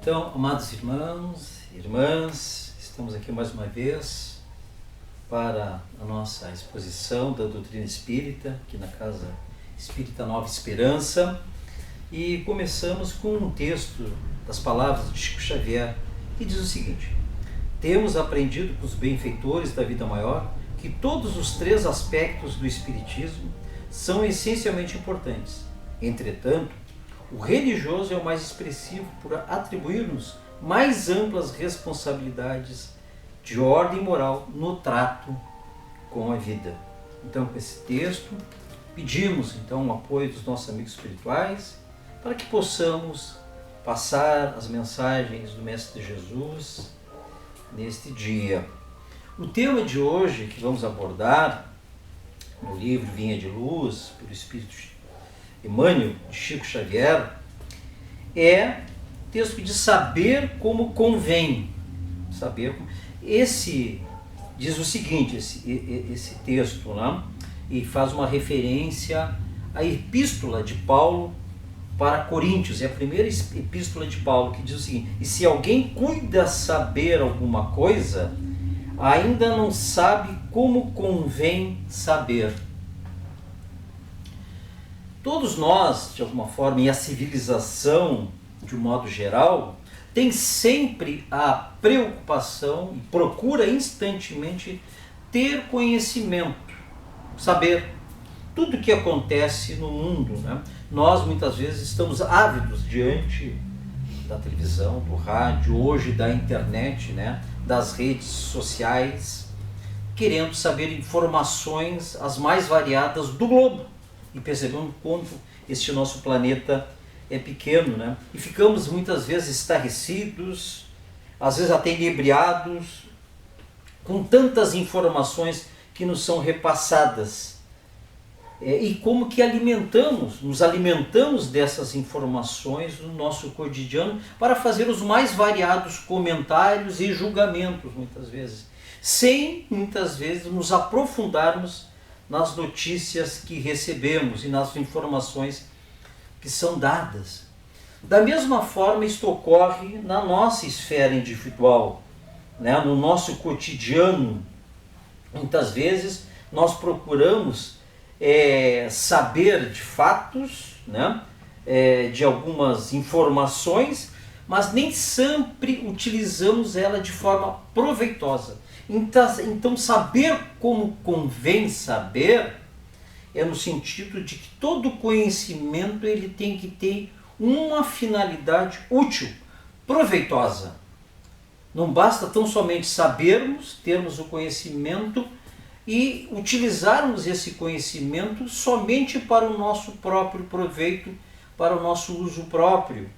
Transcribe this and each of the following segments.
Então, amados irmãos e irmãs, estamos aqui mais uma vez para a nossa exposição da doutrina espírita, aqui na Casa Espírita Nova Esperança, e começamos com um texto das palavras de Chico Xavier, que diz o seguinte: temos aprendido com os benfeitores da vida maior que todos os três aspectos do Espiritismo são essencialmente importantes. Entretanto, o religioso é o mais expressivo por atribuir-nos mais amplas responsabilidades de ordem moral no trato com a vida. Então, com esse texto, pedimos então o apoio dos nossos amigos espirituais para que possamos passar as mensagens do Mestre Jesus neste dia. O tema de hoje que vamos abordar no livro Vinha de Luz, pelo Espírito Emmanuel, de Chico Xavier, é o texto de saber como convém. Esse diz o seguinte, esse texto, né? E faz uma referência à epístola de Paulo para Coríntios, é a primeira epístola de Paulo, que diz o seguinte: e se alguém cuida saber alguma coisa, ainda não sabe como convém saber. Todos nós, de alguma forma, e a civilização, de um modo geral, tem sempre a preocupação e procura instantemente ter conhecimento, saber tudo o que acontece no mundo, né? Nós, muitas vezes, estamos ávidos diante da televisão, do rádio, hoje da internet, né? Das redes sociais, querendo saber informações as mais variadas do globo. E percebendo como este nosso planeta é pequeno, né? E ficamos muitas vezes estarrecidos, às vezes até inebriados, com tantas informações que nos são repassadas. E como que nos alimentamos dessas informações no nosso cotidiano para fazer os mais variados comentários e julgamentos, muitas vezes, sem, muitas vezes, nos aprofundarmos nas notícias que recebemos e nas informações que são dadas. Da mesma forma, isto ocorre na nossa esfera individual, né? No nosso cotidiano. Muitas vezes nós procuramos saber de fatos, né? De algumas informações, mas nem sempre utilizamos ela de forma proveitosa. Então, saber como convém saber é no sentido de que todo conhecimento ele tem que ter uma finalidade útil, proveitosa. Não basta tão somente sabermos, termos o conhecimento e utilizarmos esse conhecimento somente para o nosso próprio proveito, para o nosso uso próprio.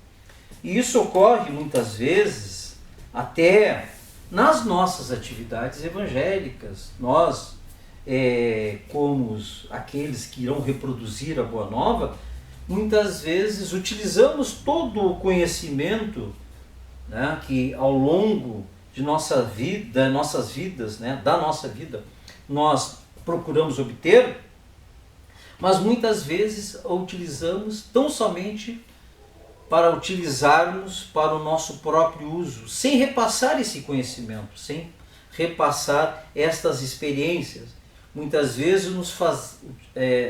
E isso ocorre muitas vezes até nas nossas atividades evangélicas. Nós, como aqueles que irão reproduzir a Boa Nova, muitas vezes utilizamos todo o conhecimento, né, que ao longo de nossas vidas, né, da nossa vida, nós procuramos obter, mas muitas vezes a utilizamos tão somente para utilizarmos para o nosso próprio uso, sem repassar esse conhecimento, sem repassar estas experiências. Muitas vezes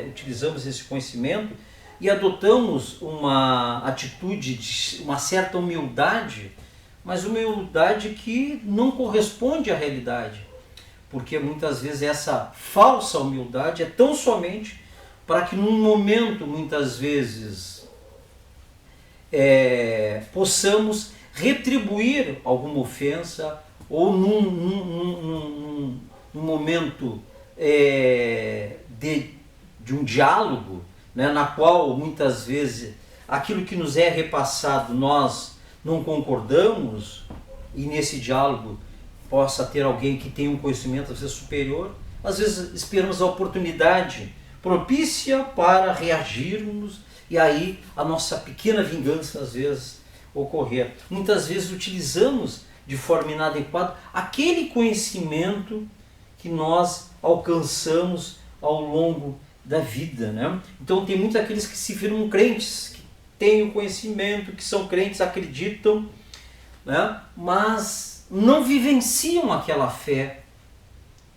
utilizamos esse conhecimento e adotamos uma atitude de uma certa humildade, mas humildade que não corresponde à realidade, porque muitas vezes essa falsa humildade é tão somente para que num momento, muitas vezes, possamos retribuir alguma ofensa, ou num momento de um diálogo, né, na qual muitas vezes aquilo que nos é repassado nós não concordamos, e nesse diálogo possa ter alguém que tenha um conhecimento às vezes superior, às vezes esperamos a oportunidade propícia para reagirmos, e aí a nossa pequena vingança às vezes ocorrer. Muitas vezes utilizamos de forma inadequada aquele conhecimento que nós alcançamos ao longo da vida, né? Então tem muitos aqueles que se viram crentes, que têm o conhecimento, que são crentes, acreditam, né? Mas não vivenciam aquela fé,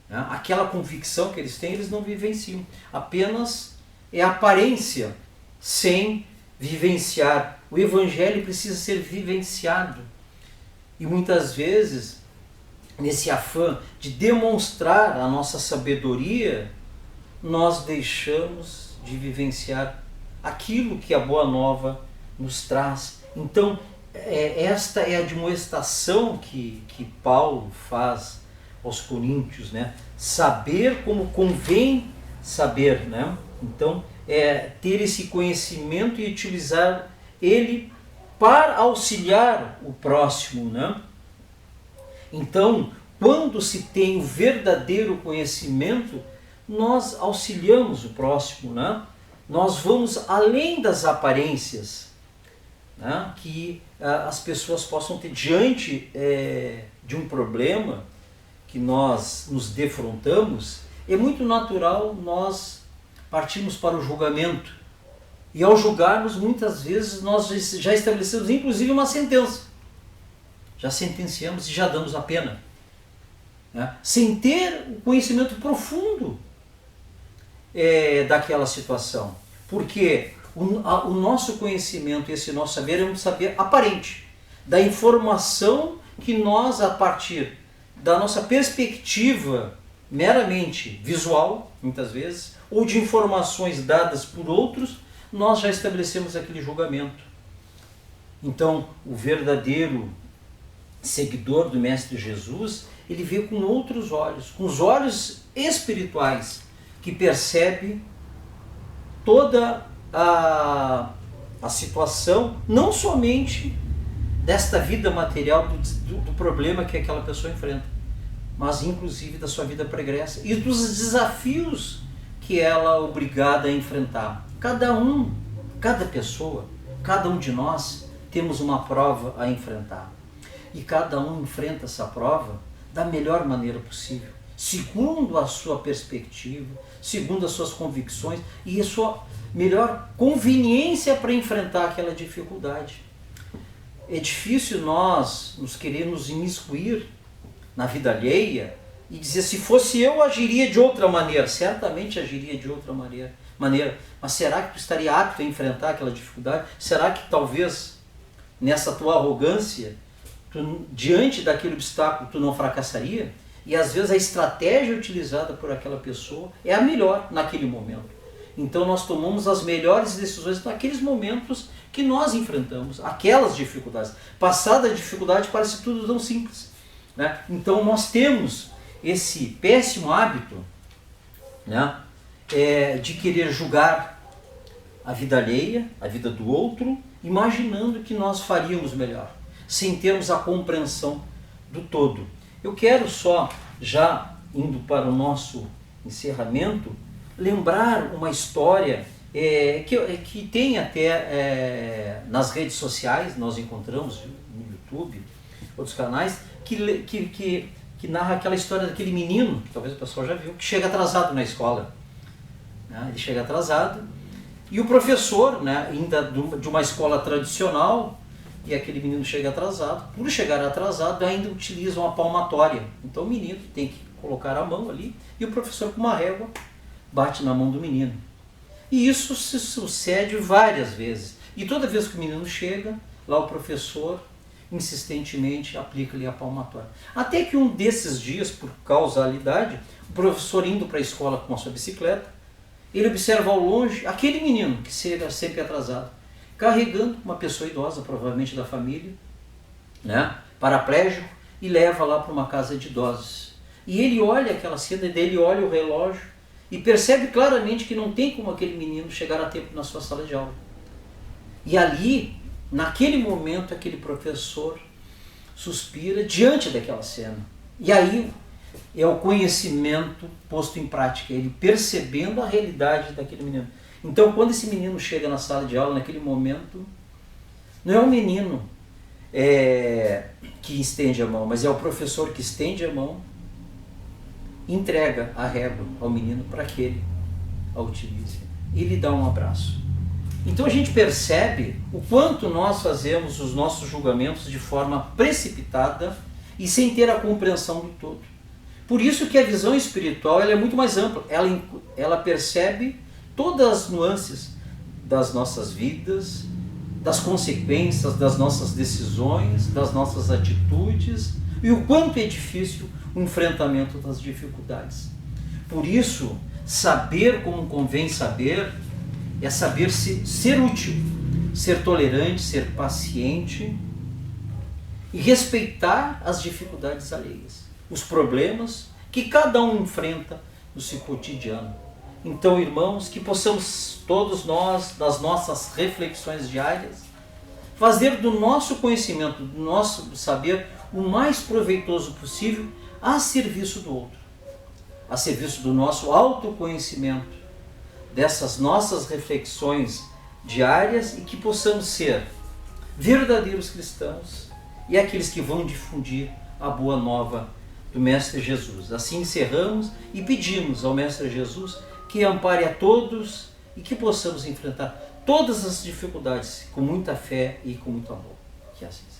né? Aquela convicção que eles têm, eles não vivenciam. Apenas é aparência, sem vivenciar. O Evangelho precisa ser vivenciado. E muitas vezes, nesse afã de demonstrar a nossa sabedoria, nós deixamos de vivenciar aquilo que a Boa Nova nos traz. Então, esta é a demonstração que Paulo faz aos coríntios, né? Saber como convém saber, né? Então, ter esse conhecimento e utilizar ele para auxiliar o próximo, né? Então, quando se tem o verdadeiro conhecimento, nós auxiliamos o próximo, né? Nós vamos além das aparências, né? Que as pessoas possam ter diante de um problema que nós nos defrontamos. É muito natural nós partirmos para o julgamento. E ao julgarmos, muitas vezes, nós já estabelecemos inclusive uma sentença. Já sentenciamos e já damos a pena, né? Sem ter o conhecimento profundo daquela situação. Porque o nosso conhecimento, esse nosso saber, é um saber aparente, da informação que nós, a partir da nossa perspectiva meramente visual, muitas vezes, ou de informações dadas por outros, nós já estabelecemos aquele julgamento. Então, o verdadeiro seguidor do Mestre Jesus, ele vê com outros olhos, com os olhos espirituais, que percebe toda a situação, não somente desta vida material, do problema que aquela pessoa enfrenta, mas inclusive da sua vida pregressa e dos desafios que ela é obrigada a enfrentar. Cada pessoa, cada um de nós temos uma prova a enfrentar. E cada um enfrenta essa prova da melhor maneira possível, segundo a sua perspectiva, segundo as suas convicções e a sua melhor conveniência para enfrentar aquela dificuldade. É difícil nós nos querermos imiscuir na vida alheia e dizer, se fosse eu, agiria de outra maneira. Certamente agiria de outra maneira. Mas será que tu estaria apto a enfrentar aquela dificuldade? Será que talvez nessa tua arrogância, diante daquele obstáculo, tu não fracassaria? E às vezes a estratégia utilizada por aquela pessoa é a melhor naquele momento. Então nós tomamos as melhores decisões naqueles momentos que nós enfrentamos, aquelas dificuldades. Passada a dificuldade parece tudo tão simples, né? Então nós temos esse péssimo hábito, né, de querer julgar a vida alheia, a vida do outro, imaginando que nós faríamos melhor, sem termos a compreensão do todo. Eu quero só, já indo para o nosso encerramento, lembrar uma história que tem até nas redes sociais, nós encontramos no YouTube, outros canais, que narra aquela história daquele menino, que talvez o pessoal já viu, que chega atrasado na escola. Né? Ele chega atrasado e o professor, né, ainda de uma escola tradicional, e aquele menino chega atrasado, por chegar atrasado ainda utiliza uma palmatória. Então o menino tem que colocar a mão ali e o professor com uma régua bate na mão do menino. E isso se sucede várias vezes. E toda vez que o menino chega, lá o professor insistentemente aplica-lhe a palmatória. Até que um desses dias, por causalidade, o professor indo para a escola com a sua bicicleta, ele observa ao longe aquele menino que chega sempre atrasado, carregando uma pessoa idosa, provavelmente da família, né, paraplégico, e leva lá para uma casa de idosos. E ele olha aquela cena, ele olha o relógio e percebe claramente que não tem como aquele menino chegar a tempo na sua sala de aula. E ali, naquele momento, aquele professor suspira diante daquela cena. E aí é o conhecimento posto em prática, ele percebendo a realidade daquele menino. Então, quando esse menino chega na sala de aula, naquele momento, não é o menino que estende a mão, mas é o professor que estende a mão, entrega a régua ao menino para que ele a utilize e lhe dá um abraço. Então a gente percebe o quanto nós fazemos os nossos julgamentos de forma precipitada e sem ter a compreensão do todo. Por isso que a visão espiritual ela é muito mais ampla, ela percebe todas as nuances das nossas vidas, das consequências das nossas decisões, das nossas atitudes e o quanto é difícil o enfrentamento das dificuldades. Por isso, saber como convém saber é saber ser útil, ser tolerante, ser paciente e respeitar as dificuldades alheias, os problemas que cada um enfrenta no seu cotidiano. Então, irmãos, que possamos todos nós, nas nossas reflexões diárias, fazer do nosso conhecimento, do nosso saber, o mais proveitoso possível a serviço do outro, a serviço do nosso autoconhecimento, dessas nossas reflexões diárias e que possamos ser verdadeiros cristãos e aqueles que vão difundir a boa nova do Mestre Jesus. Assim encerramos e pedimos ao Mestre Jesus que ampare a todos e que possamos enfrentar todas as dificuldades com muita fé e com muito amor. Que assim seja.